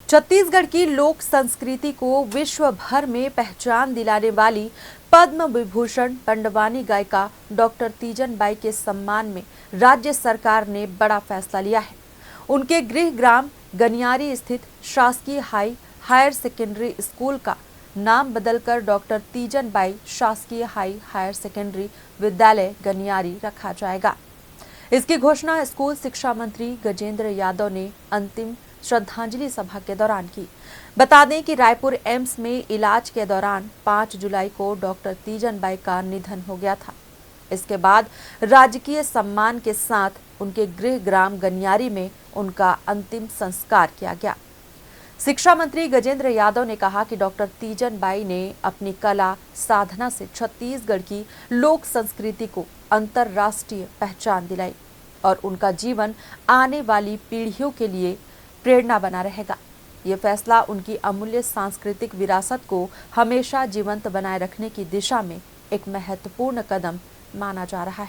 छत्तीसगढ़ की लोक संस्कृति को विश्व भर में पहचान दिलाने वाली पद्म विभूषण पंडवानी गायिका डॉक्टर तीजन बाई के सम्मान में राज्य सरकार ने बड़ा फैसला लिया है। उनके गृह ग्राम गनियारी स्थित शासकीय हायर सेकेंडरी स्कूल का नाम बदलकर डॉक्टर तीजन बाई शासकीय हायर सेकेंडरी विद्यालय गनियारी रखा जाएगा। इसकी घोषणा स्कूल शिक्षा मंत्री गजेंद्र यादव ने अंतिम श्रद्धांजलि सभा के दौरान की। बता दें कि रायपुर एम्स में इलाज के दौरान 5 जुलाई को डॉक्टर तीजन बाई का निधन हो गया था। इसके बाद राजकीय सम्मान के साथ उनके गृह ग्राम गनियारी में उनका अंतिम संस्कार किया गया। शिक्षा मंत्री गजेंद्र यादव ने कहा कि डॉक्टर तीजन बाई ने अपनी कला साधना से छत्तीसगढ़ की लोक संस्कृति को अंतर्राष्ट्रीय पहचान दिलाई और उनका जीवन आने वाली पीढ़ियों के लिए प्रेरणा बना रहेगा। ये फैसला उनकी अमूल्य सांस्कृतिक विरासत को हमेशा जीवंत बनाए रखने की दिशा में एक महत्वपूर्ण कदम माना जा रहा है।